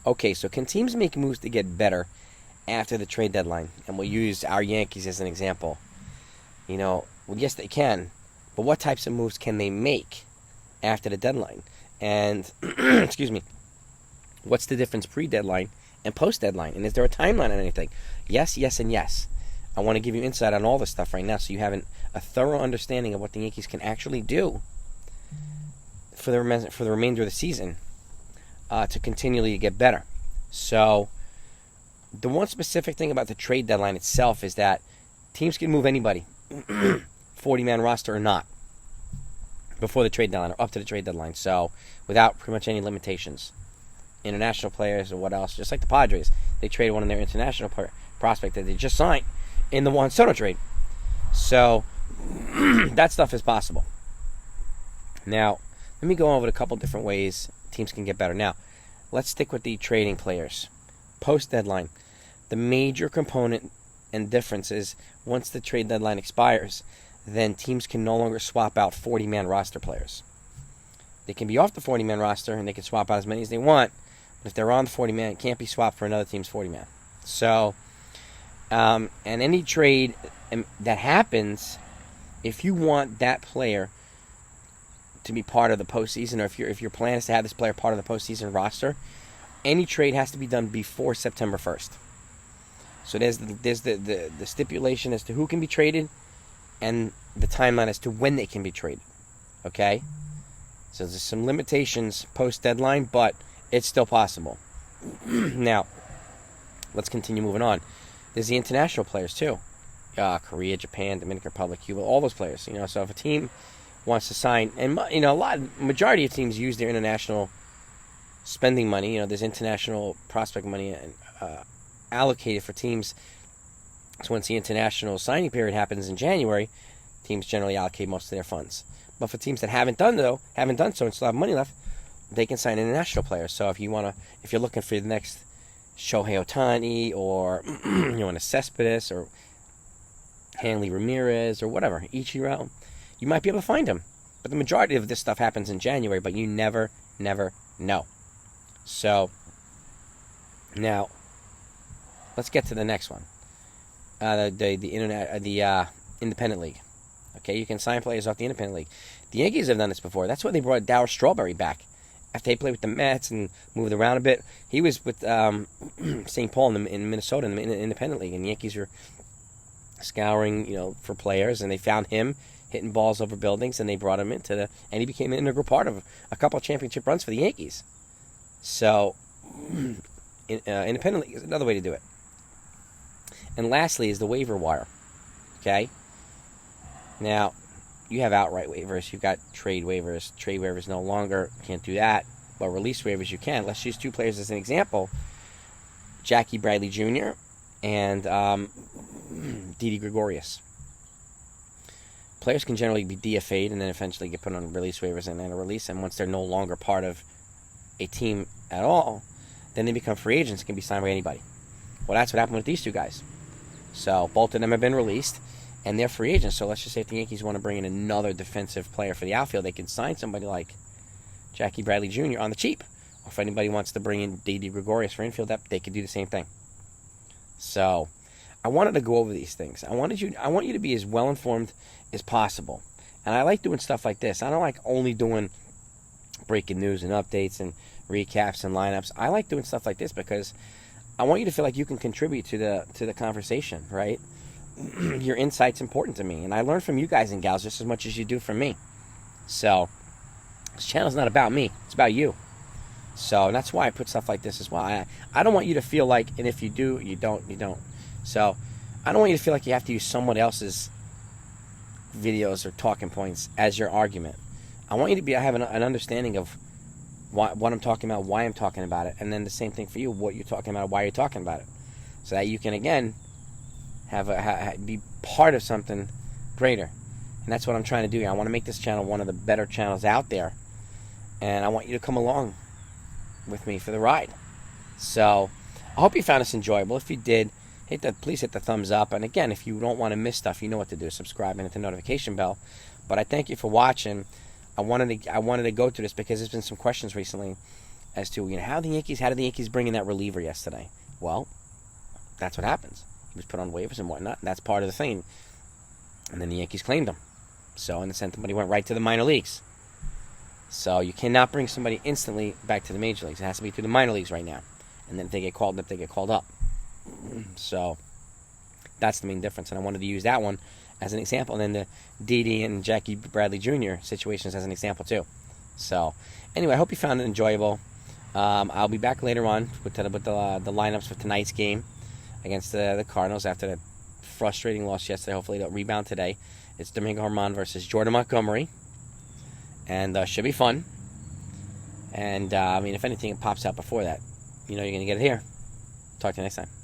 Okay, so can teams make moves to get better after the trade deadline? And we'll use our Yankees as an example. Well, yes, they can. But what types of moves can they make after the deadline? And, excuse me, what's the difference pre-deadline and post-deadline? And is there a timeline on anything? Yes, yes, and yes. I want to give you insight on all this stuff right now so you have a thorough understanding of what the Yankees can actually do for the remainder of the season to continually get better. So the one specific thing about the trade deadline itself is that teams can move anybody, 40-man roster or not, before the trade deadline or up to the trade deadline. So without pretty much any limitations. International players or what else, just like the Padres. They traded one of their international prospect that they just signed in the Juan Soto trade. So that stuff is possible. Now, let me go over a couple different ways teams can get better. Now, let's stick with the trading players. Post-deadline, the major component and difference is once the trade deadline expires, then teams can no longer swap out 40-man roster players. They can be off the 40-man roster and they can swap out as many as they want, but if they're on the 40-man, it can't be swapped for another team's 40-man. So, and any trade that happens, if you want that player to be part of the postseason, or if your plan is to have this player part of the postseason roster, any trade has to be done before September 1st. So there's the stipulation as to who can be traded and the timeline as to when they can be traded. Okay? So there's some limitations post-deadline, but it's still possible. Now, let's continue moving on. There's the international players, too. Korea, Japan, Dominican Republic, Cuba, all those players. So if a team wants to sign, and majority of teams use their international spending money. There's international prospect money allocated for teams. So once the international signing period happens in January, teams generally allocate most of their funds. But for teams that haven't done so and still have money left, they can sign international players. So if you're looking for the next Shohei Ohtani or a Cespedes or Hanley Ramirez or whatever, Ichiro, you might be able to find them. But the majority of this stuff happens in January, but you never know. So now let's get to the next one. The independent league. Okay, you can sign players off the independent league. The Yankees have done this before. That's why they brought Darryl Strawberry back after he played with the Mets and moved around a bit. He was with St. Paul in Minnesota in the independent league, and the Yankees were scouring, for players, and they found him hitting balls over buildings, and they brought him and he became an integral part of a couple of championship runs for the Yankees. So, independent league is another way to do it. And lastly is the waiver wire. Okay? Now, you have outright waivers. You've got trade waivers. Trade waivers no longer. Can't do that. But release waivers you can. Let's use two players as an example. Jackie Bradley Jr. and Didi Gregorius. Players can generally be DFA'd and then eventually get put on release waivers and then a release. And once they're no longer part of a team at all, then they become free agents and can be signed by anybody. Well, that's what happened with these two guys. So both of them have been released, and they're free agents. So let's just say if the Yankees want to bring in another defensive player for the outfield, they can sign somebody like Jackie Bradley Jr. on the cheap. Or if anybody wants to bring in Didi Gregorius for infield, they could do the same thing. So I wanted to go over these things. I want you to be as well informed as possible. And I like doing stuff like this. I don't like only doing breaking news and updates and recaps and lineups. I like doing stuff like this because I want you to feel like you can contribute to the conversation, right? Your insight's important to me, and I learn from you guys and gals just as much as you do from me. So this channel's not about me; it's about you. So that's why I put stuff like this as well. I don't want you to feel like, and if you do, you don't. So I don't want you to feel like you have to use someone else's videos or talking points as your argument. I want you to have an understanding of what I'm talking about, why I'm talking about it, and then the same thing for you, what you're talking about, why you're talking about it, so that you can again be part of something greater. And that's what I'm trying to do here. I want to make this channel one of the better channels out there, and I want you to come along with me for the ride. So I hope you found this enjoyable. If you did, please hit the thumbs up. And again, if you don't want to miss stuff, you know what to do. Subscribe and hit the notification bell. But I thank you for watching. I wanted to go through this because there's been some questions recently as to how did the Yankees bring in that reliever yesterday? Well, that's what happens. He was put on waivers and whatnot, and that's part of the thing. And then the Yankees claimed him. So, and sent somebody went right to the minor leagues. So you cannot bring somebody instantly back to the major leagues. It has to be through the minor leagues right now. And then if they get called up, they get called up. So that's the main difference. And I wanted to use that one as an example. And then the Didi and Jackie Bradley Jr. situations as an example too. So anyway, I hope you found it enjoyable. I'll be back later on with the lineups for tonight's game against the Cardinals after that frustrating loss yesterday. Hopefully they'll rebound today. It's Domingo Germán versus Jordan Montgomery. And should be fun. And, if anything pops out before that, you're going to get it here. Talk to you next time.